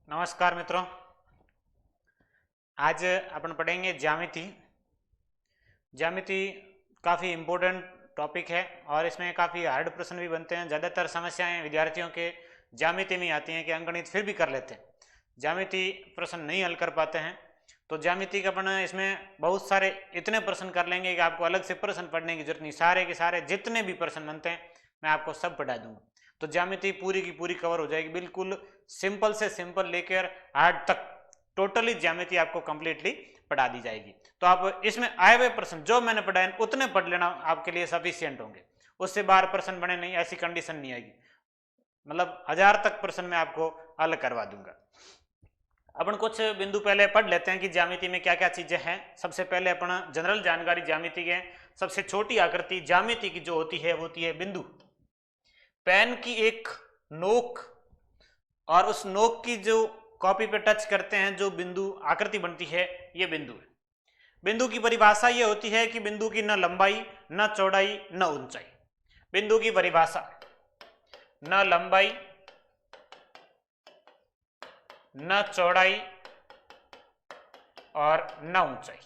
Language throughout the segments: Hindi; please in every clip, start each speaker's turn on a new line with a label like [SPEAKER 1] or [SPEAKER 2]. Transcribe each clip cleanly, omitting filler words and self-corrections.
[SPEAKER 1] नमस्कार मित्रों, आज अपन पढ़ेंगे ज्यामिति। ज्यामिति काफ़ी इम्पोर्टेंट टॉपिक है और इसमें काफ़ी हार्ड प्रश्न भी बनते हैं। ज़्यादातर समस्याएं विद्यार्थियों के ज्यामिति में आती हैं कि अंकगणित फिर भी कर लेते हैं, ज्यामिति प्रश्न नहीं हल कर पाते हैं। तो ज्यामिति का अपन इसमें बहुत सारे इतने प्रश्न कर लेंगे कि आपको अलग से प्रश्न पढ़ने की जरूरत नहीं। सारे के सारे जितने भी प्रश्न बनते हैं मैं आपको सब पढ़ा दूंगा। तो ज्यामिति पूरी की पूरी कवर हो जाएगी, बिल्कुल सिंपल से सिंपल लेकर हार्ड तक टोटली ज्यामिति आपको कंप्लीटली पढ़ा दी जाएगी। तो आप इसमें आए हुए प्रश्न जो मैंने पढ़ाए उतने पढ़ लेना आपके लिए सफिशियंट होंगे। उससे बाहर प्रश्न बने नहीं, ऐसी कंडीशन नहीं आएगी। मतलब 1000 तक प्रश्न मैं आपको हल करवा दूंगा। अपन कुछ बिंदु पहले पढ़ लेते हैं कि ज्यामिति में क्या क्या चीजें हैं। सबसे पहले अपन जनरल जानकारी ज्यामिति के, सबसे छोटी आकृति ज्यामिति की जो होती है वो होती है बिंदु। पेन की एक नोक और उस नोक की जो कॉपी पे टच करते हैं जो बिंदु आकृति बनती है, ये बिंदु है। बिंदु की परिभाषा ये होती है कि बिंदु की न लंबाई न चौड़ाई न ऊंचाई। बिंदु की परिभाषा न लंबाई न चौड़ाई और न ऊंचाई,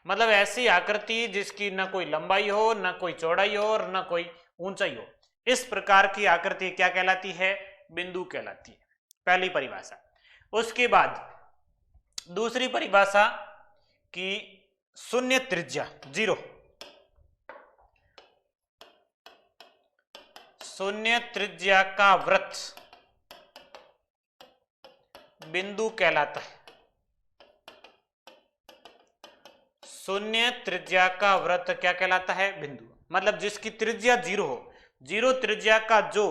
[SPEAKER 1] मतलब ऐसी आकृति जिसकी न कोई लंबाई हो न कोई चौड़ाई हो और न कोई ऊंचाई हो, इस प्रकार की आकृति क्या कहलाती है? बिंदु कहलाती है, पहली परिभाषा। उसके बाद दूसरी परिभाषा कि शून्य त्रिज्या, जीरो, शून्य त्रिज्या का वृत्त बिंदु कहलाता है। शून्य त्रिज्या का वृत्त क्या कहलाता है? बिंदु। मतलब जिसकी त्रिज्या जीरो हो, जीरो त्रिज्या का जो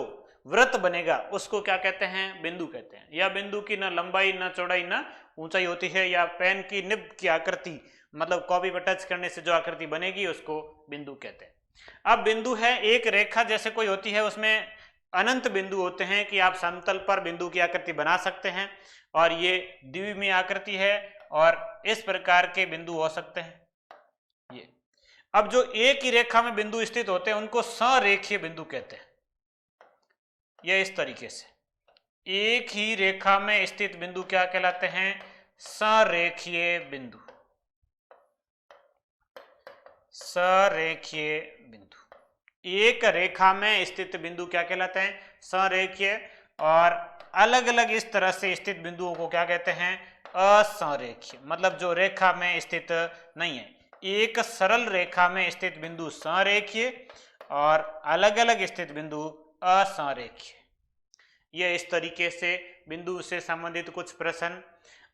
[SPEAKER 1] वृत्त बनेगा उसको क्या कहते हैं? बिंदु कहते हैं। या बिंदु की न लंबाई न चौड़ाई न ऊंचाई होती है, या पेन की निब की आकृति मतलब कॉपी पर टच करने से जो आकृति बनेगी उसको बिंदु कहते हैं। अब बिंदु है एक रेखा जैसे कोई होती है, उसमें अनंत बिंदु होते हैं कि आप समतल पर बिंदु की आकृति बना सकते हैं, और ये द्विविमीय आकृति है और इस प्रकार के बिंदु हो सकते हैं। ये अब जो एक ही रेखा में बिंदु स्थित होते हैं उनको संरेखीय बिंदु कहते हैं। यह इस तरीके से एक ही रेखा में स्थित बिंदु क्या कहलाते हैं? संरेखीय बिंदु। संरेखीय बिंदु, एक रेखा में स्थित बिंदु क्या कहलाते हैं? संरेखीय। और अलग अलग इस तरह से स्थित बिंदुओं को क्या कहते हैं? असंरेखीय। मतलब जो रेखा में स्थित नहीं है, एक सरल रेखा में स्थित बिंदु संरेखीय और अलग अलग स्थित बिंदु असंरेखीय। यह इस तरीके से बिंदु से संबंधित कुछ प्रश्न।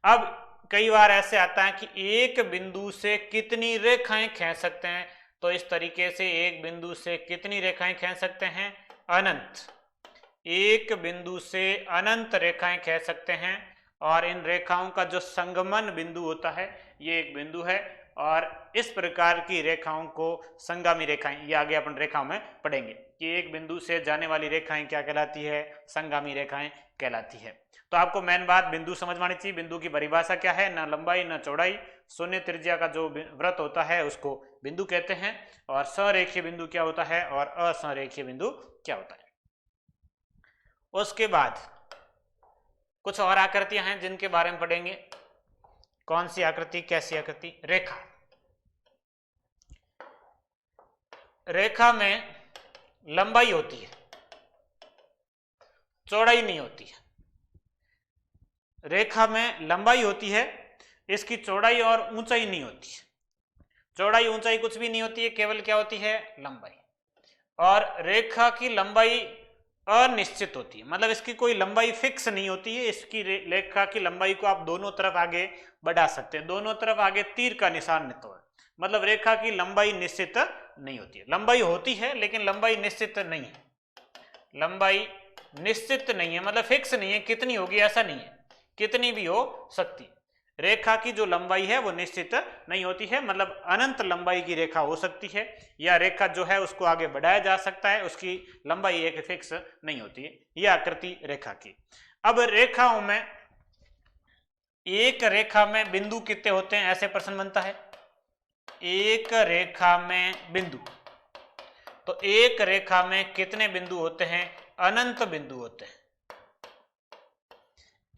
[SPEAKER 1] अब कई बार ऐसे आता है कि एक बिंदु से कितनी रेखाएं खींच सकते हैं, तो इस तरीके से एक बिंदु से कितनी रेखाएं खींच सकते हैं? अनंत। एक बिंदु से अनंत रेखाएं खींच सकते हैं, और इन रेखाओं का जो संगमन बिंदु होता है ये एक बिंदु है, और इस प्रकार की रेखाओं को संगामी रेखाएं, ये आगे अपन रेखाओं में पढ़ेंगे कि एक बिंदु से जाने वाली रेखाएं क्या कहलाती है? संगामी रेखाएं कहलाती है। तो आपको मेन बात बिंदु समझ में आनी चाहिए। बिंदु की परिभाषा क्या है? न लंबाई न चौड़ाई, शून्य त्रिज्या का जो वृत्त होता है उसको बिंदु कहते हैं, और संरेखीय बिंदु क्या होता है और असंरेखीय बिंदु क्या होता है। उसके बाद कुछ और आकृतियां हैं जिनके बारे में पढ़ेंगे। कौन सी आकृति? कैसी आकृति? रेखा। रेखा में लंबाई होती है, चौड़ाई नहीं होती है। रेखा में लंबाई होती है, इसकी चौड़ाई और ऊंचाई नहीं होती है। चौड़ाई ऊंचाई कुछ भी नहीं होती है, केवल क्या होती है? लंबाई। और रेखा की लंबाई अनिश्चित होती है, मतलब इसकी कोई लंबाई फिक्स नहीं होती है। इसकी रेखा की लंबाई को आप दोनों तरफ आगे बढ़ा सकते हैं, दोनों तरफ आगे तीर का निशान तो है। मतलब रेखा की लंबाई निश्चित नहीं होती है। लंबाई होती है लेकिन लंबाई निश्चित नहीं है। लंबाई निश्चित नहीं है, मतलब फिक्स नहीं है, कितनी होगी ऐसा नहीं है, कितनी भी हो सकती। रेखा की जो लंबाई है वो निश्चित नहीं होती है, मतलब अनंत लंबाई की रेखा हो सकती है, या रेखा जो है उसको आगे बढ़ाया जा सकता है, उसकी लंबाई एक फिक्स नहीं होती है। यह आकृति रेखा की। अब रेखाओं में एक रेखा में बिंदु कितने होते हैं, ऐसे प्रश्न बनता है। एक रेखा में बिंदु, तो एक रेखा में कितने बिंदु होते हैं? अनंत बिंदु होते हैं।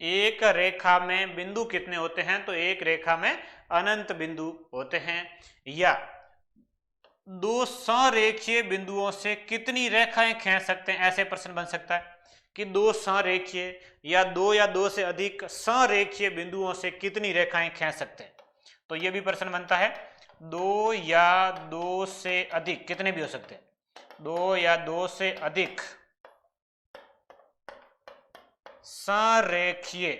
[SPEAKER 1] एक रेखा में बिंदु कितने होते हैं, तो एक रेखा में अनंत बिंदु होते हैं। या दो संरेखीय बिंदुओं से कितनी रेखाएं खींच सकते हैं, ऐसे प्रश्न बन सकता है कि दो संरेखीय या दो से अधिक संरेखीय बिंदुओं से कितनी रेखाएं खींच सकते हैं। तो यह भी प्रश्न बनता है, दो या दो से अधिक कितने भी हो सकते हैं, दो या दो से अधिक संरेखीय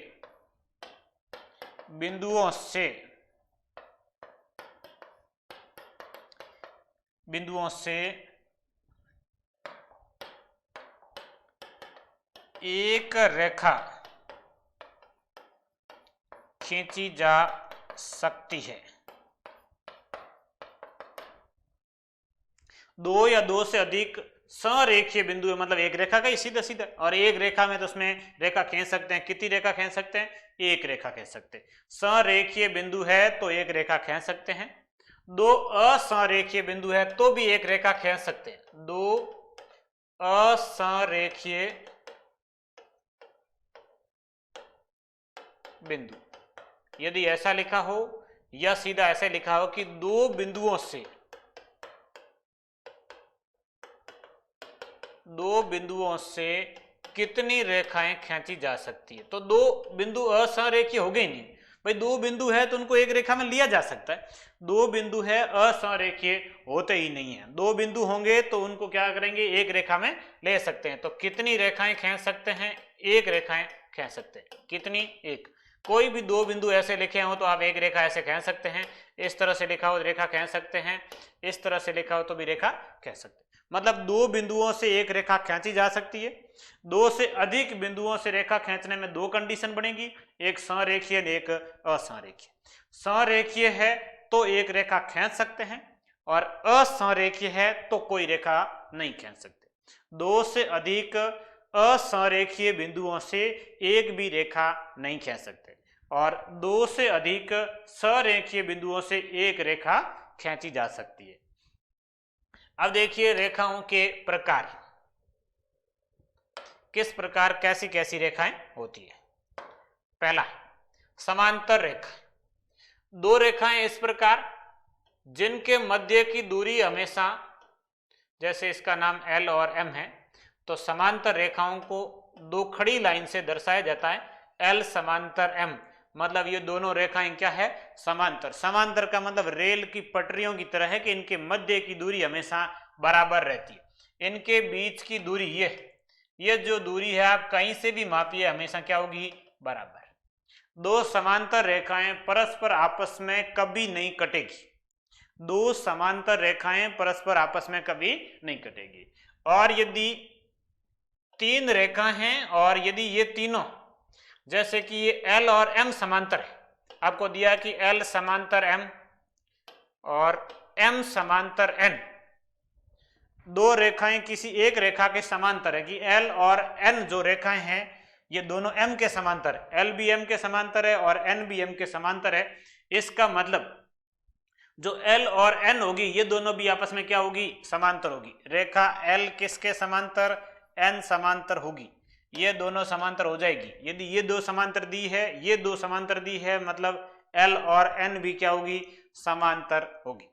[SPEAKER 1] बिंदुओं से एक रेखा खींची जा सकती है। दो या दो से अधिक संरेखीय बिंदु है, मतलब एक रेखा का ही सीधा सीधा, और एक रेखा में तो उसमें रेखा खींच सकते हैं, कितनी रेखा खींच सकते हैं, एक रेखा खींच सकते हैं। संरेखीय बिंदु है तो एक रेखा खींच सकते हैं। दो असंरेखीय बिंदु है तो भी एक रेखा खींच सकते हैं। दो असंरेखीय बिंदु, यदि ऐसा लिखा हो या सीधा ऐसे लिखा हो कि दो बिंदुओं से कितनी रेखाएं खींची जा सकती है, तो दो बिंदु असंरेखीय हो गए नहीं भाई, दो बिंदु है तो उनको एक रेखा में लिया जा सकता है। दो बिंदु है असंरेखीय होते ही नहीं है, दो बिंदु होंगे तो उनको क्या करेंगे, एक रेखा में ले सकते हैं। तो कितनी रेखाएं खींच सकते हैं, एक रेखाएं खींच सकते हैं। कितनी, एक। कोई भी दो बिंदु ऐसे लिखे हो तो आप एक रेखा ऐसे खींच सकते हैं, इस तरह से लिखा हो रेखा खींच सकते हैं, इस तरह से लिखा हो तो भी रेखा खींच सकते हैं। मतलब दो बिंदुओं से एक रेखा खींची जा सकती है। दो से अधिक बिंदुओं से रेखा खींचने में दो कंडीशन बनेगी, एक संरेखीय एक असंरेखीय। संरेखीय है तो एक रेखा खींच सकते हैं और असंरेखीय है तो कोई रेखा नहीं खींच सकते। दो से अधिक असंरेखीय बिंदुओं से एक भी रेखा नहीं खींच सकते और दो से अधिक संरेखीय बिंदुओं से एक रेखा खींची जा सकती है। अब देखिए रेखाओं के प्रकार, किस प्रकार कैसी कैसी रेखाएं होती है। पहला, समांतर रेखा। दो रेखाएं इस प्रकार जिनके मध्य की दूरी हमेशा, जैसे इसका नाम L और M है, तो समांतर रेखाओं को दो खड़ी लाइन से दर्शाया जाता है L समांतर M, मतलब ये दोनों रेखाएं क्या है, समांतर। समांतर का मतलब रेल की पटरियों की तरह है कि इनके मध्य की दूरी हमेशा बराबर रहती है। इनके बीच की दूरी ये जो दूरी है आप कहीं से भी मापिए हमेशा क्या होगी, बराबर। दो समांतर रेखाएं परस्पर आपस में कभी नहीं कटेगी। दो समांतर रेखाएं परस्पर आपस में कभी नहीं कटेगी। और यदि तीन रेखा हैं और यदि ये तीनों, जैसे कि ये L और M समांतर है, आपको दिया कि L समांतर M और M समांतर N, दो रेखाएं किसी एक रेखा के समांतर है कि L और N जो रेखाएं हैं ये दोनों M के समांतर है, L भी M के समांतर है और N भी M के समांतर है। इसका मतलब जो L और N होगी ये दोनों भी आपस में क्या होगी, समांतर होगी। रेखा L किसके समांतर, N समांतर होगी, ये दोनों समांतर हो जाएगी। यदि ये दो समांतर दी है, ये दो समांतर दी है, मतलब L और N भी क्या होगी, समांतर होगी।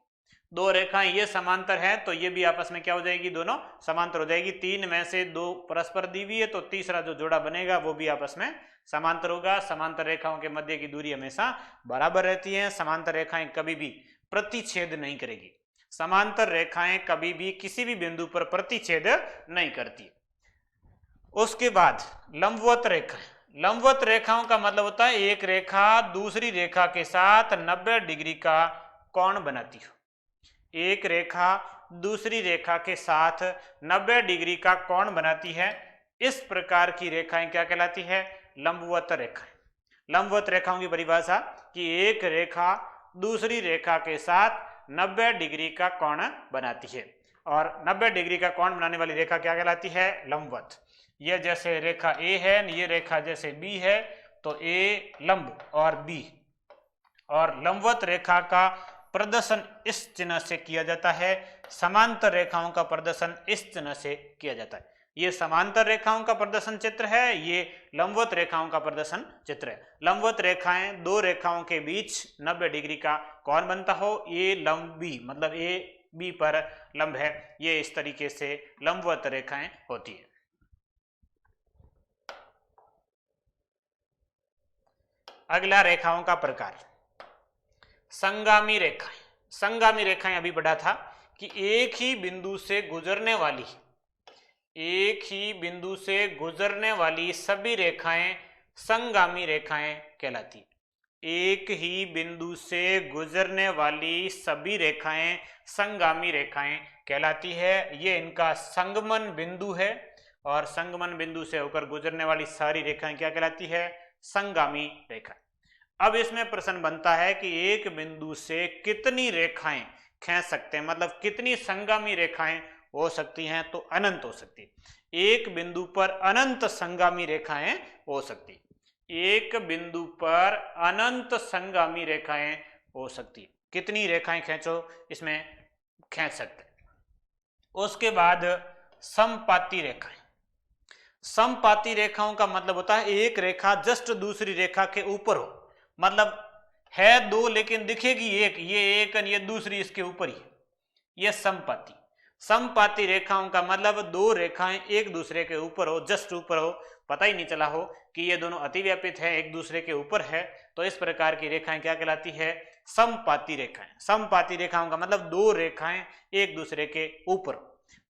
[SPEAKER 1] दो रेखाएं ये समांतर है तो ये भी आपस में क्या हो जाएगी, दोनों समांतर हो जाएगी। तीन में से दो परस्पर दी हुई है तो तीसरा जो जोड़ा बनेगा वो भी आपस में समांतर होगा। समांतर रेखाओं के मध्य की दूरी हमेशा बराबर रहती है। समांतर रेखाएं कभी भी प्रतिच्छेद नहीं करेगी। समांतर रेखाएं कभी भी किसी भी बिंदु पर प्रतिच्छेद नहीं करती। उसके बाद लंबवत रेखाएं। लंबवत रेखाओं का मतलब होता है एक रेखा दूसरी रेखा के साथ 90 डिग्री का कोण बनाती हो। एक रेखा दूसरी रेखा के साथ 90 डिग्री का कोण बनाती है। इस प्रकार की रेखाएं क्या कहलाती है, लंबवत रेखाएं। लंबवत रेखाओं की परिभाषा कि एक रेखा दूसरी रेखा के साथ 90 डिग्री का कोण बनाती है और 90 डिग्री का कोण बनाने वाली रेखा क्या कहलाती है, लंबवत। यह जैसे रेखा A है, ये रेखा जैसे B है तो A लंब और B, और लंबवत रेखा का प्रदर्शन इस चिन्ह से किया जाता है, समांतर रेखाओं का प्रदर्शन इस चिन्ह से किया जाता है। ये समांतर रेखाओं का प्रदर्शन चित्र है, ये लंबवत रेखाओं का प्रदर्शन चित्र है। लंबवत रेखाएं, दो रेखाओं के बीच 90 डिग्री का कोण बनता हो, ये लंबी मतलब ए बी पर लंब है, ये इस तरीके से लंबवत रेखाएं होती है। अगला रेखाओं का प्रकार, संगामी रेखाएं। संगामी रेखाएं अभी पढ़ा था कि एक ही बिंदु से गुजरने वाली सभी रेखाएं संगामी रेखाएं कहलाती। एक ही बिंदु से गुजरने वाली सभी रेखाएं संगामी रेखाएं कहलाती है। ये इनका संगमन बिंदु है और संगमन बिंदु से होकर गुजरने वाली सारी रेखाएं क्या कहलाती है? संगामी रेखाएं। अब इसमें प्रश्न बनता है कि एक बिंदु से कितनी रेखाएं खींच सकते हैं, मतलब कितनी संगामी रेखाएं हो सकती हैं? तो अनंत हो सकती है। एक बिंदु पर अनंत संगामी रेखाएं हो सकती, एक बिंदु पर अनंत संगामी रेखाएं हो सकती। कितनी रेखाएं खींचो इसमें खींच सकते। उसके बाद समपाती रेखाएं। समपाती रेखाओं का मतलब होता है एक रेखा जस्ट दूसरी रेखा के ऊपर हो, मतलब है दो लेकिन दिखेगी एक, ये एक और ये दूसरी इसके ऊपर ही, ये समपाती। समपाती रेखाओं का मतलब दो रेखाएं एक दूसरे के ऊपर हो, जस्ट ऊपर हो, पता ही नहीं चला हो कि ये दोनों अतिव्यापित है, एक दूसरे के ऊपर है, तो इस प्रकार की रेखाएं क्या कहलाती है? समपाती रेखाएं। समपाती रेखाओं का मतलब दो रेखाएं एक दूसरे के ऊपर,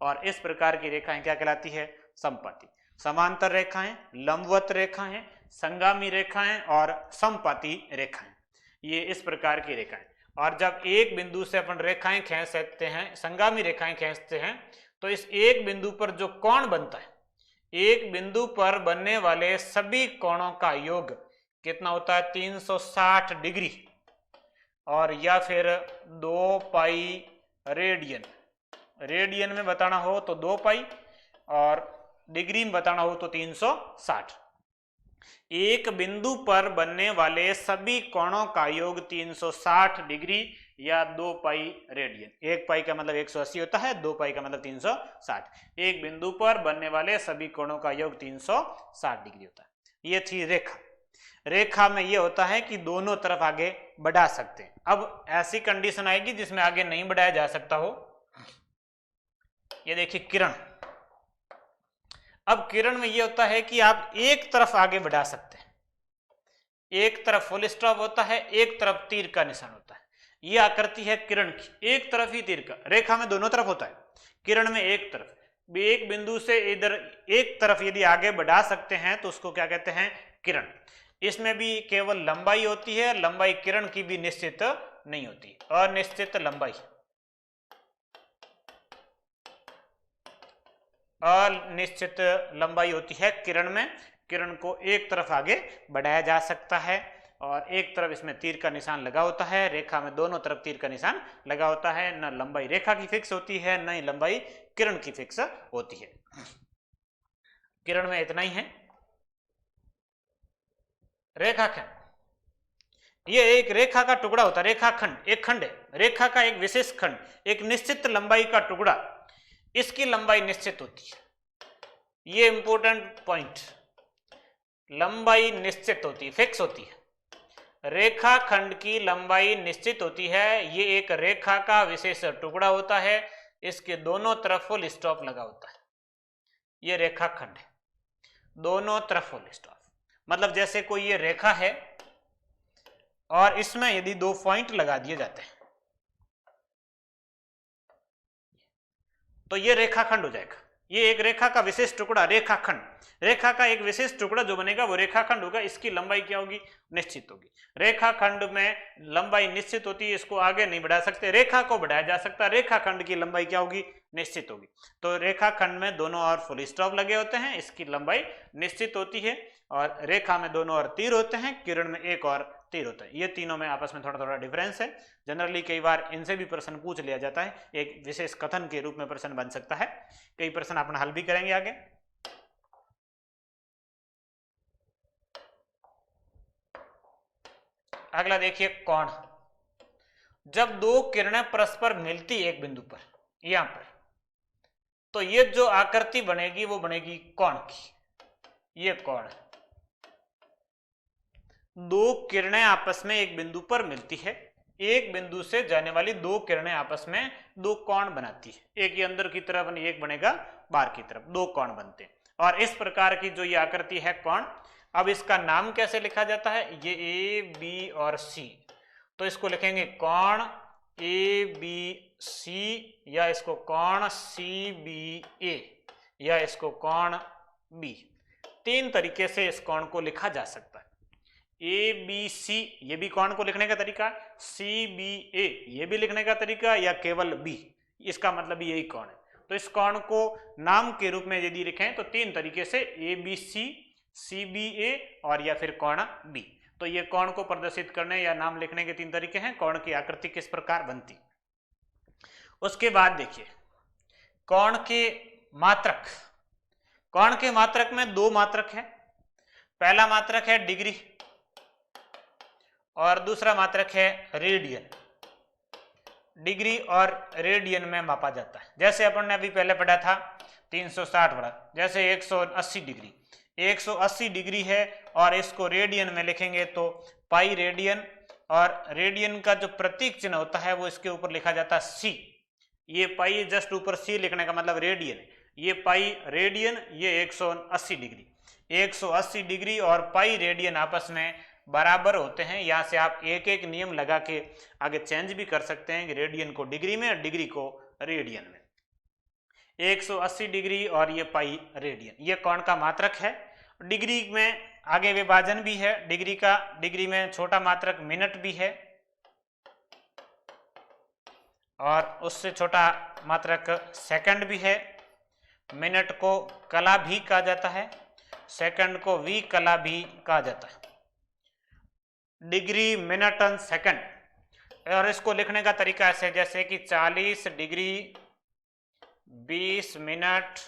[SPEAKER 1] और इस प्रकार की रेखाएं क्या कहलाती है? समपाती। समांतर रेखाएं, लंबवत रेखाएं, संगामी रेखाएं और समपाती रेखाएं, ये इस प्रकार की रेखाएं। और जब एक बिंदु से अपन रेखाएं खींच सकते हैं, संगामी रेखाएं खींचते हैं, तो इस एक बिंदु पर जो कोण बनता है, एक बिंदु पर बनने वाले सभी कोणों का योग कितना होता है? 360 डिग्री, और या फिर 2 पाई रेडियन। रेडियन में बताना हो तो 2 पाई और डिग्री में बताना हो तो 360। एक बिंदु पर बनने वाले सभी कोणों का योग 360 डिग्री या 2 पाई रेडियन। 1 पाई का मतलब 180 होता है, 2 पाई का मतलब 360। एक बिंदु पर बनने वाले सभी कोणों का योग 360 डिग्री होता है। ये थी रेखा। रेखा में ये होता है कि दोनों तरफ आगे बढ़ा सकते हैं। अब ऐसी कंडीशन आएगी जिसमें आगे नहीं बढ़ाया जा सकता हो। ये देखिए किरण। अब किरण में ये होता है कि आप एक तरफ आगे बढ़ा सकते हैं, एक तरफ फुल स्टॉप होता है, एक तरफ तीर का निशान होता है। ये आकृति है किरण की, एक तरफ ही तीर का। रेखा में दोनों तरफ होता है, किरण में एक तरफ। एक बिंदु से इधर एक तरफ यदि आगे बढ़ा सकते हैं तो उसको क्या कहते हैं? किरण। इसमें भी केवल लंबाई होती है, लंबाई किरण की भी निश्चित नहीं होती, अनिश्चित लंबाई। अनिश्चित लंबाई होती है किरण में। किरण को एक तरफ आगे बढ़ाया जा सकता है और एक तरफ इसमें तीर का निशान लगा होता है। रेखा में दोनों तरफ तीर का निशान लगा होता है। न लंबाई रेखा की फिक्स होती है, न ही लंबाई किरण की फिक्स होती है। किरण में इतना ही है। रेखाखंड, ये एक रेखा का टुकड़ा होता है। रेखाखंड एक खंड है, रेखा का एक विशेष खंड, एक निश्चित लंबाई का टुकड़ा, इसकी लंबाई निश्चित होती है। ये इंपॉर्टेंट पॉइंट, लंबाई निश्चित होती है, फिक्स होती है। रेखाखंड की लंबाई निश्चित होती है। ये एक रेखा का विशेष टुकड़ा होता है, इसके दोनों तरफ फुल स्टॉप लगा होता है। ये रेखाखंड है, दोनों तरफ फुल स्टॉप। मतलब जैसे कोई ये रेखा है और इसमें यदि 2 पॉइंट लगा दिए जाते हैं तो ये रेखाखंड हो जाएगा। ये एक रेखा का विशेष टुकड़ा, रेखाखंड। रेखा का एक विशेष टुकड़ा जो बनेगा वो रेखाखंड होगा। इसकी लंबाई क्या होगी? निश्चित होगी। रेखाखंड में लंबाई निश्चित होती है, इसको आगे नहीं बढ़ा सकते, रेखा को बढ़ाया जा सकता है। रेखाखंड की लंबाई क्या होगी? निश्चित होगी। तो रेखाखंड में दोनों ओर फुल स्टॉप लगे होते हैं, इसकी लंबाई निश्चित होती है। और रेखा में दोनों ओर तीर होते हैं, किरण में एक और तीर होता है। ये तीनों में आपस में थोड़ा थोड़ा डिफरेंस है। जनरली कई बार इनसे भी प्रश्न पूछ लिया जाता है, एक विशेष कथन के रूप में प्रश्न बन सकता है। कई प्रश्न अपन हल भी करेंगे आगे। अगला देखिए कोण। जब 2 किरणें परस्पर मिलती एक बिंदु पर, यहां पर तो ये जो आकृति बनेगी वो बनेगी कोण की। ये कोण, दो किरणें आपस में एक बिंदु पर मिलती है, एक बिंदु से जाने वाली दो किरणें आपस में दो कोण बनाती है, एक ये अंदर की तरफ एक बनेगा बाहर की तरफ, दो कोण बनते हैं। और इस प्रकार की जो ये आकृति है कोण, अब इसका नाम कैसे लिखा जाता है, ये ए बी और सी, तो इसको लिखेंगे कोण ए बी सी, या इसको कोण सी बी ए, या इसको कोण बी। तीन तरीके से इस कोण को लिखा जा सकता है। ए बी सी ये भी कोण को लिखने का तरीका, सी बी ए ये भी लिखने का तरीका, या केवल बी, इसका मतलब यही कोण है। तो इस कोण को नाम के रूप में यदि लिखें तो तीन तरीके से, ए बी सी बी ए और या फिर कोण बी। तो ये कोण को प्रदर्शित करने या नाम लिखने के तीन तरीके हैं। कोण की आकृति किस प्रकार बनती। उसके बाद देखिए कोण के मात्रक। कोण के मात्रक में दो मात्रक है, पहला मात्रक है डिग्री और दूसरा मात्रक है रेडियन। डिग्री और रेडियन में मापा जाता है। जैसे अपन ने अभी पहले पढ़ा था 360 बड़ा, जैसे 180 डिग्री, 180 डिग्री है और इसको रेडियन में लिखेंगे तो पाई रेडियन, और रेडियन का जो प्रतीक चिन्ह होता है वो इसके ऊपर लिखा जाता है सी। ये पाई जस्ट ऊपर सी लिखने का मतलब रेडियन है, ये पाई रेडियन, ये 180 डिग्री। 180 डिग्री और पाई रेडियन आपस में बराबर होते हैं। यहाँ से आप एक एक नियम लगा के आगे चेंज भी कर सकते हैं कि रेडियन को डिग्री में और डिग्री को रेडियन में। 180 डिग्री और ये पाई रेडियन, ये कोण का मात्रक है। डिग्री में आगे विभाजन भी है डिग्री का, डिग्री में छोटा मात्रक मिनट भी है और उससे छोटा मात्रक सेकंड भी है। मिनट को कला भी कहा जाता है, सेकंड को वी कला भी कहा जाता है। डिग्री मिनट एंड सेकंड, और इसको लिखने का तरीका ऐसे जैसे कि 40 डिग्री 20 मिनट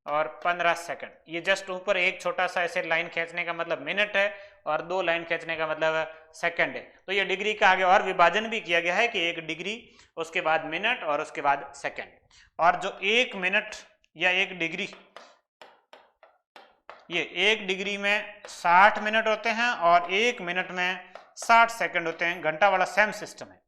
[SPEAKER 1] और 15 सेकंड। ये जस्ट ऊपर एक छोटा सा ऐसे लाइन खींचने का मतलब मिनट है और दो लाइन खींचने का मतलब सेकंड है। तो ये डिग्री का आगे और विभाजन भी किया गया है कि एक डिग्री, उसके बाद मिनट और उसके बाद सेकंड। और जो एक मिनट या एक डिग्री, ये एक डिग्री में 60 मिनट होते हैं और एक मिनट में 60 सेकंड होते हैं। घंटा वाला सेम सिस्टम है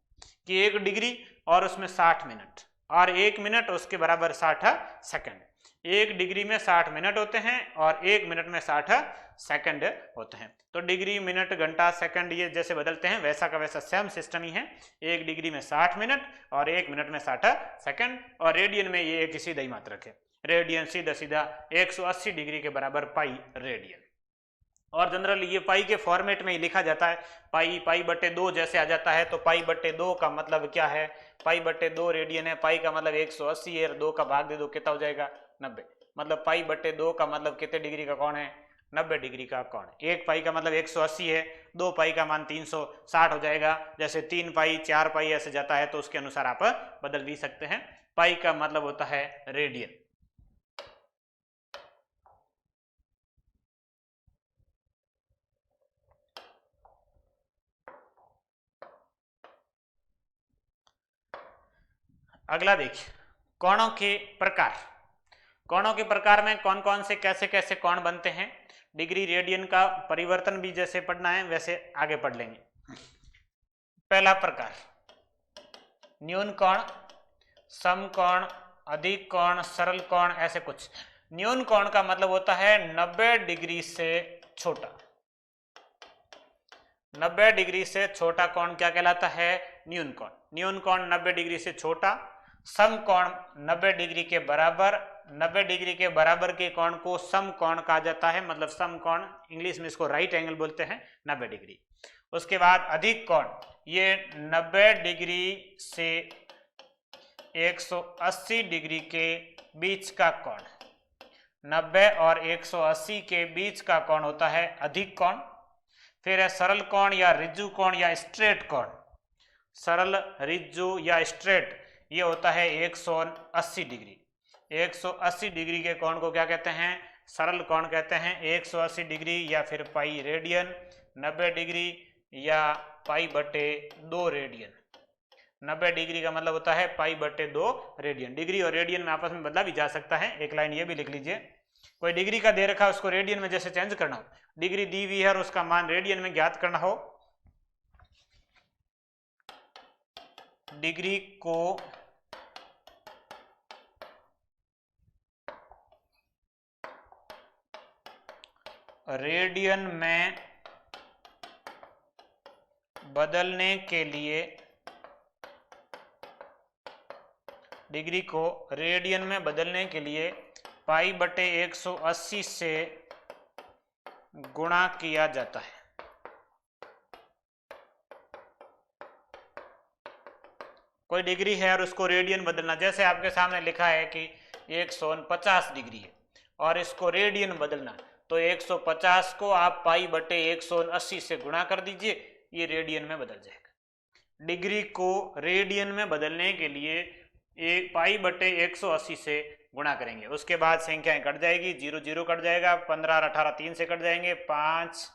[SPEAKER 1] कि एक डिग्री और उसमें 60 मिनट और एक मिनट उसके बराबर 60 सेकंड। एक डिग्री में 60 मिनट होते हैं और एक मिनट में 60 सेकंड होते हैं। तो डिग्री मिनट घंटा सेकंड ये जैसे बदलते हैं वैसा का वैसा सेम सिस्टम ही है। एक डिग्री में 60 मिनट और एक मिनट में 60 सेकंड। और रेडियन में ये एक सीधा ही मात्रक है, रेडियन सीधा सीधा 180 डिग्री के बराबर पाई रेडियन। और जनरली ये पाई के फॉर्मेट में ही लिखा जाता है। पाई पाई बटे 2 जैसे आ जाता है तो पाई बटे 2 का मतलब क्या है, पाई बटे 2 रेडियन है। पाई का मतलब 180 है, 2 का भाग दे दो कितना हो जाएगा 90। मतलब पाई बटे 2 का मतलब कितने डिग्री का कोण है, 90 डिग्री का कोण। एक पाई का मतलब 180 है, 2 पाई का मान 360 हो जाएगा। जैसे 3 पाई 4 पाई ऐसे जाता है तो उसके अनुसार आप बदल भी सकते हैं। पाई का मतलब होता है रेडियन। अगला देखिए कोणों के प्रकार। कोणों के प्रकार में कौन कौन से कैसे कैसे कोण बनते हैं। डिग्री रेडियन का परिवर्तन भी जैसे पढ़ना है वैसे आगे पढ़ लेंगे। पहला प्रकार न्यून कोण, समकोण, अधिक कोण, सरल कोण, ऐसे कुछ। न्यून कोण का मतलब होता है 90 डिग्री से छोटा। 90 डिग्री से छोटा कोण क्या कहलाता है, न्यून कोण। न्यून कोण 90 डिग्री से छोटा। समकोण 90 डिग्री के बराबर। 90 डिग्री के बराबर के कोण को समकोण कहा जाता है, मतलब समकोण, इंग्लिश में इसको राइट एंगल बोलते हैं 90 डिग्री। उसके बाद अधिक कोण, ये 90 डिग्री से 180 डिग्री के बीच का कोण। 90 और 180 के बीच का कोण होता है अधिक कोण। फिर है सरल कोण या रिज्जु कोण या स्ट्रेट कोण। सरल, रिज्जु या स्ट्रेट ये होता है 180 डिग्री। 180 डिग्री के कोण को क्या कहते हैं, सरल कोण कहते हैं। 180 डिग्री या फिर पाई रेडियन, 90 डिग्री या पाई बटे 2 रेडियन। 90 डिग्री का मतलब होता है π/2 रेडियन। डिग्री और रेडियन में आपस में बदला भी जा सकता है। एक लाइन ये भी लिख लीजिए, कोई डिग्री का दे रखा है उसको रेडियन में जैसे चेंज करना हो, डिग्री दी हुई है और उसका मान रेडियन में ज्ञात करना हो, डिग्री को रेडियन में बदलने के लिए, डिग्री को रेडियन में बदलने के लिए π/180 से गुणा किया जाता है। कोई डिग्री है और उसको रेडियन बदलना, जैसे आपके सामने लिखा है कि 150 डिग्री है और इसको रेडियन बदलना, तो 150 को आप π/180 से गुणा कर दीजिए, ये रेडियन में बदल जाएगा। डिग्री को रेडियन में बदलने के लिए π/180 से गुणा करेंगे, उसके बाद संख्याएं कट जाएगी, 0 0 कट जाएगा, 15 और 18 3 से कट जाएंगे, 5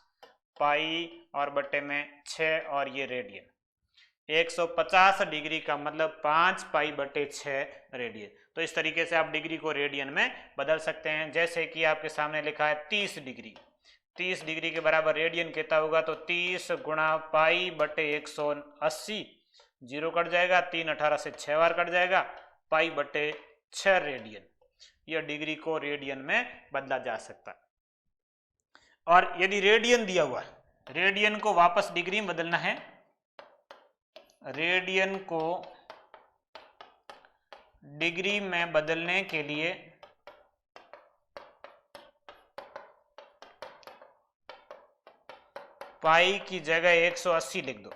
[SPEAKER 1] पाई और बट्टे में 6 और ये रेडियन। 150 डिग्री का मतलब 5 π/6 रेडियन। तो इस तरीके से आप डिग्री को रेडियन में बदल सकते हैं। जैसे कि आपके सामने लिखा है 30 डिग्री, 30 डिग्री के बराबर रेडियन कितना होगा, तो 30 गुणा π/180, 0 कट जाएगा, 3 18 से 6 बार कट जाएगा, π/6 रेडियन। यह डिग्री को रेडियन में बदला जा सकता है। और यदि रेडियन दिया हुआ है, रेडियन को वापस डिग्री में बदलना है, रेडियन को डिग्री में बदलने के लिए पाई की जगह 180 लिख दो।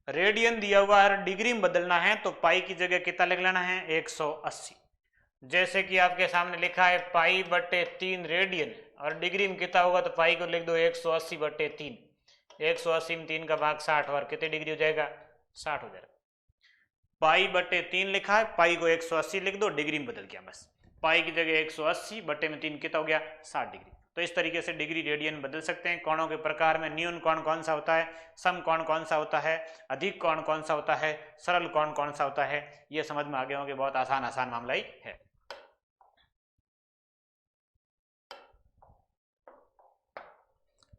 [SPEAKER 1] रेडियन दिया हुआ है, डिग्री में बदलना है, तो पाई की जगह कितना लिख लेना है, 180। जैसे कि आपके सामने लिखा है π/3 रेडियन और डिग्री में कितना होगा, तो पाई को लिख दो 180/3। 180 में 3 का भाग 60 और कितने डिग्री हो जाएगा, 60 हो जाएगा। π/3 लिखा है, पाई को 180 लिख दो, डिग्री में बदल गया बस। पाई की जगह 180 बटे में 3 कितना हो गया, 60 डिग्री। तो इस तरीके से डिग्री रेडियन बदल सकते हैं। कोणों के प्रकार में न्यून कोण कौन सा होता है, सम कोण कौन सा होता है, अधिक कोण कौन सा होता है, सरल कोण कौन सा होता है, ये समझ में आ गए होंगे। बहुत आसान मामला ही है।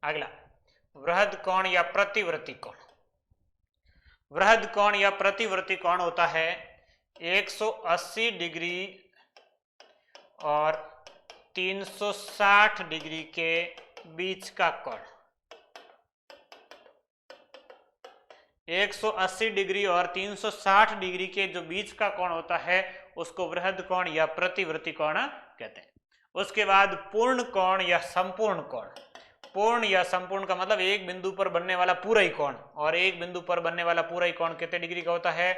[SPEAKER 1] अगला वृहद कोण या प्रतिवर्ती कोण। वृहद कोण या प्रतिवर्ती कोण होता है 180 डिग्री और 360 डिग्री के बीच का कोण। 180 डिग्री और 360 डिग्री के जो बीच का कोण होता है उसको वृहद कोण या प्रतिवर्ती कोण कहते हैं। उसके बाद पूर्ण कोण या संपूर्ण कोण। पूर्ण या संपूर्ण का मतलब एक बिंदु पर बनने वाला पूरा ही कोण, और एक बिंदु पर बनने वाला पूरा ही कोण कितने डिग्री का होता है,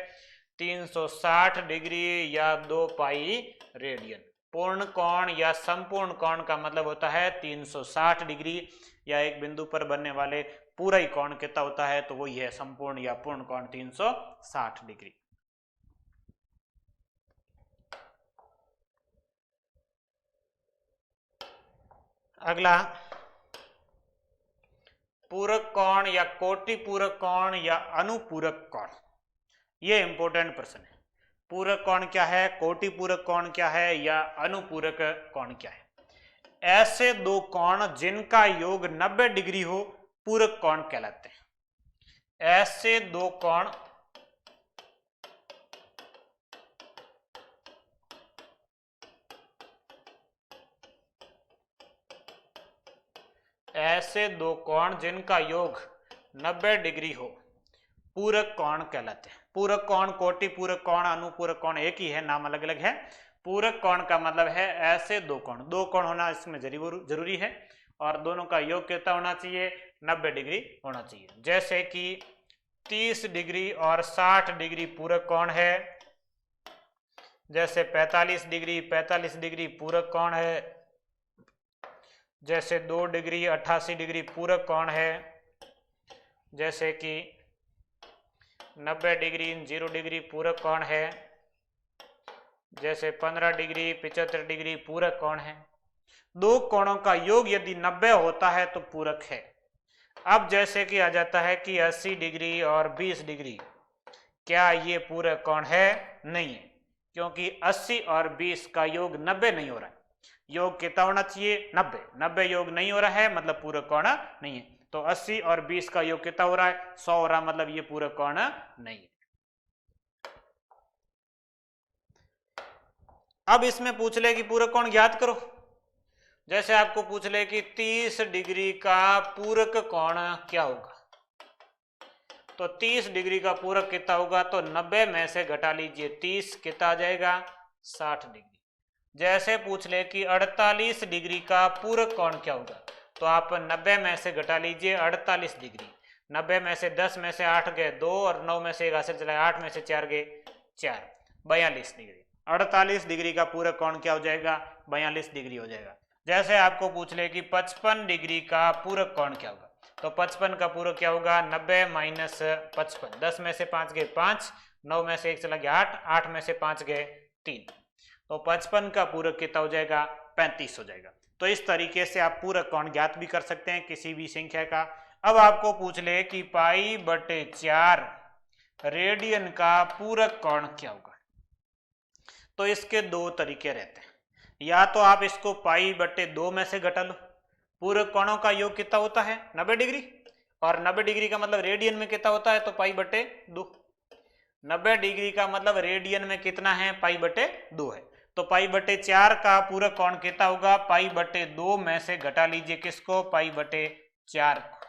[SPEAKER 1] 360 डिग्री या 2 पाई रेडियन। पूर्ण कोण या संपूर्ण कोण का मतलब होता है 360 डिग्री, या एक बिंदु पर बनने वाले पूरा ही कोण कितना होता है, तो वही है संपूर्ण या पूर्ण कोण 360 डिग्री। अगला पूरक कोण या कोटि पूरक कोण या अनुपूरक कोण, ये इंपॉर्टेंट प्रश्न है। पूरक कोण क्या है, कोटि पूरक कोण क्या है, या अनुपूरक कोण क्या है। ऐसे दो कोण जिनका योग 90 डिग्री हो पूरक कोण कहलाते हैं। ऐसे दो कोण जिनका योग 90 डिग्री हो पूरक कोण कहलाते हैं। पूरक कोण, कोटि पूरक कोण, अनुपूरक कोण एक ही है, नाम अलग अलग है। पूरक कोण का मतलब है ऐसे दो कोण होना इसमें जरूरी है, और दोनों का योग कितना होना चाहिए, 90 डिग्री होना चाहिए। जैसे कि 30 डिग्री और 60 डिग्री पूरक कोण है, जैसे 45 डिग्री पूरक कोण है, जैसे 2 डिग्री 88 डिग्री पूरक कोण है, जैसे कि 90 डिग्री 0 डिग्री पूरक कोण है, जैसे 15 डिग्री 75 डिग्री पूरक कोण है। दो कोणों का योग यदि 90 होता है तो पूरक है। अब जैसे कि आ जाता है कि 80 डिग्री और 20 डिग्री, क्या ये पूरक कोण है? नहीं है, क्योंकि 80 और 20 का योग 90 नहीं हो रहा है। योग कितना होना चाहिए? 90। 90 योग नहीं हो रहा है, मतलब पूरक कोण नहीं है। तो 80 और 20 का योग कितना हो रहा है? 100 हो रहा है, मतलब ये पूरक कोण नहीं है। अब इसमें पूछ ले कि पूरक कोण ज्ञात करो। जैसे आपको पूछ ले कि 30 डिग्री का पूरक कोण क्या होगा, तो 30 डिग्री का पूरक कितना होगा? तो 90 में से घटा लीजिए 30, कितना आ जाएगा? 60 डिग्री। जैसे पूछ ले कि 48 डिग्री का पूरक कोण क्या होगा, तो आप 90 में से घटा लीजिए 48 डिग्री। 90 में से 10 में से 8 गए 2 और 9 में से 1 हासिल चला, 8 में से 4 गए 4, 42 डिग्री। 48 डिग्री का पूरक कोण क्या हो जाएगा? 42 डिग्री हो जाएगा। जैसे आपको पूछ ले कि 55 डिग्री का पूरक कोण क्या होगा, तो 55 का पूरक क्या होगा? 90 माइनस 55, 10 में से 5 गए 5, 9 में से 1 चला गया 8, 8 में से 5 गए 3, तो 55 का पूरक कितना हो जाएगा? 35 हो जाएगा। तो इस तरीके से आप पूरक कोण ज्ञात भी कर सकते हैं किसी भी संख्या का। अब आपको पूछ ले कि π/4 रेडियन का पूरक कोण क्या होगा, तो इसके दो तरीके रहते हैं। या तो आप इसको π/2 में से घटा लो। पूरक कोणों का योग कितना होता है? 90 डिग्री, और 90 डिग्री का मतलब रेडियन में कितना होता है? तो π/2। 90 डिग्री का मतलब रेडियन में कितना है? π/2 है। तो π/4 का पूरक कोण कितना होगा? π/2 में से घटा लीजिए किसको? π/4 को।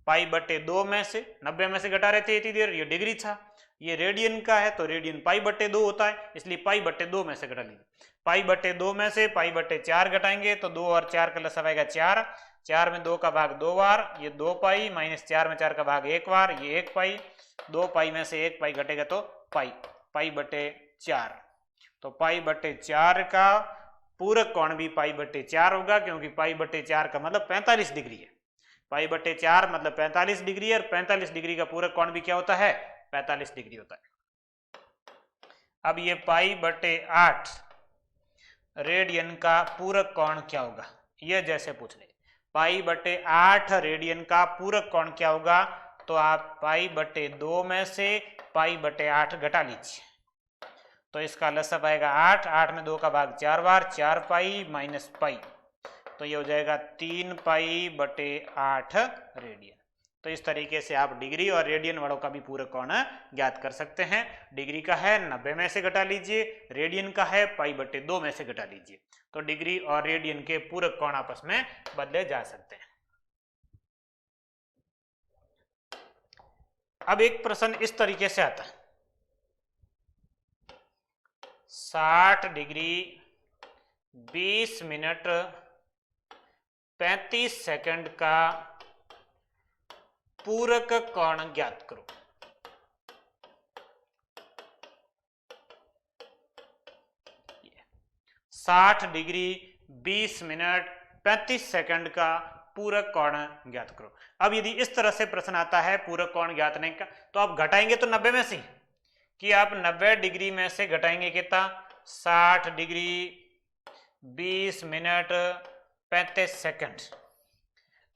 [SPEAKER 1] π/2 में से 90 में से घटा रहे थे इतनी देर, ये डिग्री था, ये रेडियन का है तो रेडियन π/2 होता है, इसलिए π/2 में से घटा लीजिए। π/2 में से π/4 घटाएंगे तो 2 और 4 का लसाव आएगा 4, 4 में 2 का भाग 2 बार, ये 2 पाई, माइनस 4 में 4 का भाग 1 बार, ये 1 पाई, 2 पाई में से 1 पाई घटेगा तो π/4। तो π/4 का पूरक कोण भी π/4 होगा, क्योंकि π/4 का मतलब 45 डिग्री है। π/4 मतलब 45 डिग्री है, और 45 डिग्री का पूरक कोण भी क्या होता है? 45 डिग्री होता है। अब ये π/8 रेडियन का पूरक कोण क्या होगा, ये जैसे पूछ ले π/8 रेडियन का पूरक कोण क्या होगा, तो आप π/2 में से π/8 घटा लीजिए, तो इसका लसाव आएगा 8, 8 में 2 का भाग 4 बार, 4 पाई माइनस पाई, तो ये हो जाएगा 3 π/8 रेडियन। तो इस तरीके से आप डिग्री और रेडियन वालों का भी पूरक कोण ज्ञात कर सकते हैं। डिग्री का है 90 में से घटा लीजिए, रेडियन का है π/2 में से घटा लीजिए, तो डिग्री और रेडियन के पूरक कोण आपस में बदले जा सकते हैं। अब एक प्रश्न इस तरीके से आता है, 60 डिग्री 20 मिनट 35 सेकंड का पूरक कोण ज्ञात करो। साठ डिग्री 20 मिनट 35 सेकंड का पूरक कोण ज्ञात करो। अब यदि इस तरह से प्रश्न आता है पूरक कोण ज्ञात नहीं का, तो आप घटाएंगे तो 90 में से, कि आप 90 डिग्री में से घटाएंगे कितना? 60 डिग्री 20 मिनट 35 सेकंड।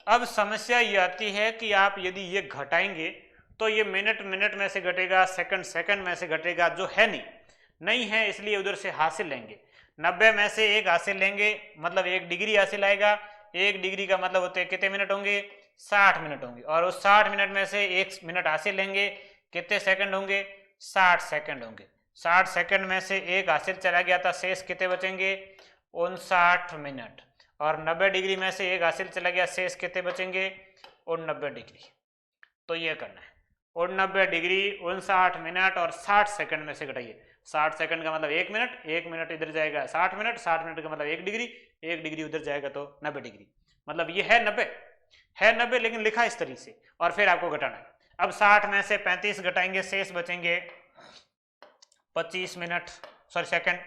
[SPEAKER 1] अब समस्या ये आती है कि आप यदि ये घटाएंगे तो ये मिनट मिनट में से घटेगा, सेकंड सेकंड में से घटेगा, जो है नहीं है, इसलिए उधर से हासिल लेंगे। 90 में से 1 हासिल लेंगे, मतलब 1 डिग्री हासिल आएगा। 1 डिग्री का मतलब होते हैं कितने मिनट होंगे? 60 मिनट होंगे। और उस 60 मिनट में से 1 मिनट हासिल लेंगे, कितने सेकंड होंगे? 60 सेकंड होंगे। 60 सेकंड में से 1 हासिल चला गया था, शेष कितने बचेंगे? 59 मिनट। और 90 डिग्री में से 1 हासिल चला गया, शेष कितने बचेंगे? 89 डिग्री। तो ये करना है, 89 डिग्री 59 मिनट और 60 सेकंड में से घटाइए। 60 सेकंड का मतलब 1 मिनट, 1 मिनट इधर जाएगा 60 मिनट, 60 मिनट का मतलब 1 डिग्री, 1 डिग्री उधर जाएगा तो 90 डिग्री। मतलब ये है 90 लेकिन लिखा इस तरीके से, और फिर आपको घटाना है। अब 60 में से 35 घटाएंगे, शेष बचेंगे 25 मिनट सेकंड।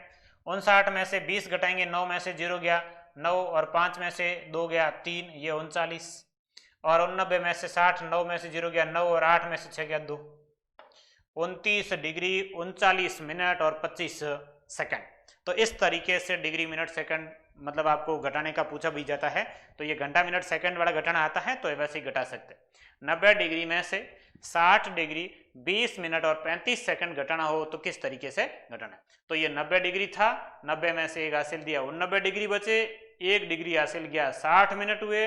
[SPEAKER 1] 59 में से 20 घटाएंगे, 9 में से 0 गया 9, और 5 में से 2 गया 3, ये 39। और 89 में से 60, 9 में से 0 गया 9, और 8 में से 6 गया 2। 29 डिग्री 39 मिनट और 25 सेकंड। तो इस तरीके से डिग्री मिनट सेकंड मतलब आपको घटाने का पूछा भी जाता है, तो ये घंटा मिनट सेकंड वाला घटाना आता है तो वैसे ही घटा सकते हैं। 90 डिग्री में से 60 डिग्री 20 मिनट और 35 सेकंड घटाना हो तो किस तरीके से घटाना है। तो ये 90 डिग्री था, 90 में से एक हासिल दिया 89 डिग्री बचे, 1 डिग्री हासिल गया 60 मिनट हुए,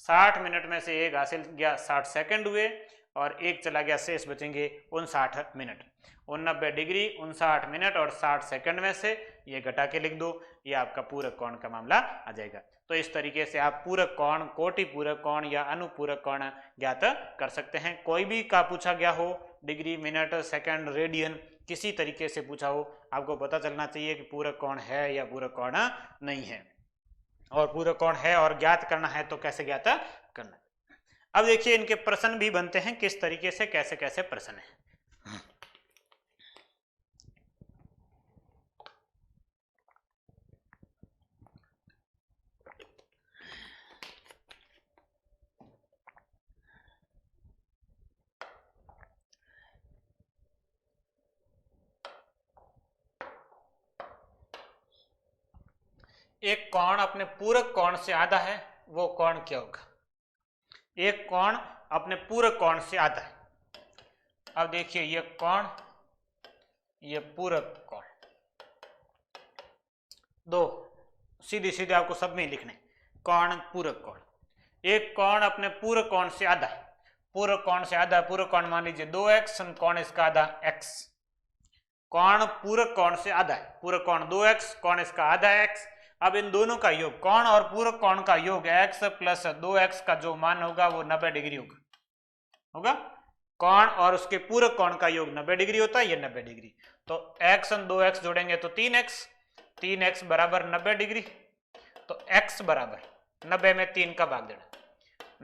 [SPEAKER 1] 60 मिनट में से एक हासिल गया 60 सेकंड हुए और एक चला गया, शेष बचेंगे 59 मिनट। 89 डिग्री 59 मिनट और 60 सेकंड में से ये घटा के लिख दो, ये आपका पूरक कोण का मामला आ जाएगा। तो इस तरीके से आप पूरक कोण, कोटि पूरक कोण या अनुपूरक कोण ज्ञात कर सकते हैं। कोई भी का पूछा गया हो, डिग्री मिनट सेकंड रेडियन किसी तरीके से पूछा हो, आपको पता चलना चाहिए कि पूरक कोण है या पूरक कोण नहीं है, और पूरक कोण है और ज्ञात करना है तो कैसे ज्ञात करना है। अब देखिए इनके प्रश्न भी बनते हैं किस तरीके से, कैसे कैसे प्रश्न है। एक कोण अपने पूरक कोण से आधा है, वो कोण क्या होगा। एक कोण अपने पूरक कोण से आधा है। अब देखिए ये कोण, ये पूरक कोण, दो सीधे सीधे आपको सब में लिखने, कोण पूरक कोण। एक कोण अपने पूरक कोण से आधा है, पूरक कोण से आधा, पूरक कोण मान लीजिए 2x, कोण इसका आधा x। कोण पूरक कोण से आधा है, पूरक कोण 2x, कोण इसका आधा x। अब इन दोनों का योग, कोण और पूरक कोण का योग x प्लस 2x का जो मान होगा वो 90 डिग्री होगा। कोण और उसके पूरक कोण का योग 90 डिग्री होता है, ये 90 डिग्री। तो x और 2x जोड़ेंगे तो 3x, 3x बराबर 90 डिग्री। तो x बराबर 90 में 3 का भाग देना,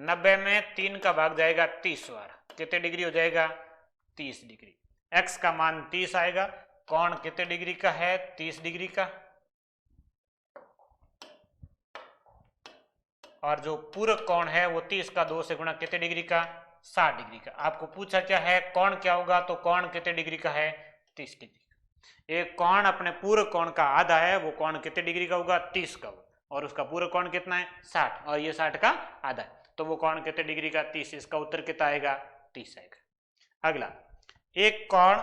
[SPEAKER 1] 90 में 3 का भाग जाएगा 30 बार, कितने डिग्री हो जाएगा 30 डिग्री। x का मान 30 आएगा। कोण कितने डिग्री का है 30 डिग्री का, और जो पूरक कोण है वो 30 का 2 से गुणा कितने डिग्री का 60 डिग्री का। आपको पूछा क्या है कोण क्या होगा, तो कोण कितने डिग्री का है 30 डिग्री का। एक कोण अपने पूरक कोण का आधा है, वो कोण कितने डिग्री का होगा 30 का होगा, और उसका पूरक कोण कितना है 60, और ये 60 का आधा है, तो वो कोण कितने डिग्री का 30। इसका उत्तर कितना आएगा 30 आएगा। अगला, एक कोण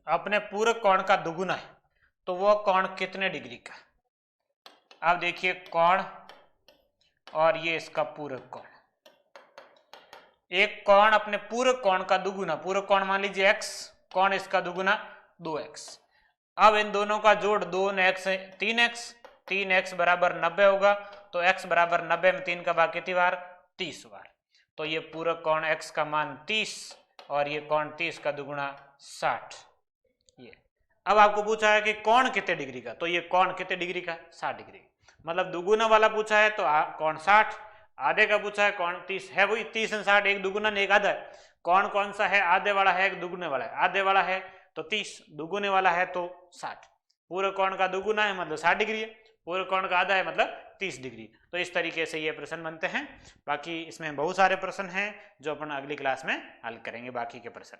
[SPEAKER 1] अपने पूरक कोण का दुगुना है, तो वो कोण कितने डिग्री का। अब देखिए कोण और ये इसका पूरक कोण, एक कोण अपने पूरक कोण का दुगुना, पूरक कोण मान लीजिए x, कोण इसका दुगुना 2x। अब इन दोनों का जोड़ 2x 3x, 3x बराबर 90 होगा, तो x बराबर 90 में 3 का भाग कितनी बार 30 बार। तो ये पूरक कोण x का मान 30 और ये कोण 30 का दुगुना 60। ये अब आपको पूछा है कि कोण कितने डिग्री का, तो ये कोण कितने डिग्री का 60 डिग्री, मतलब दुगुना वाला पूछा है तो कोण 60, आधे का पूछा है कोण 30 है, वही 30 और 60 एक दुगुना ने एक आधा है। कोण कौन सा है, आधे वाला है एक दुगुने वाला है, आधे वाला है तो 30, दुगुने वाला है तो 60। पूरे कोण का दुगुना है मतलब 60 डिग्री है, पूरे कोण का आधा है मतलब 30 डिग्री। तो इस तरीके से ये प्रश्न बनते हैं। बाकी इसमें बहुत सारे प्रश्न हैं जो अपन अगली क्लास में हल करेंगे बाकी के प्रश्न।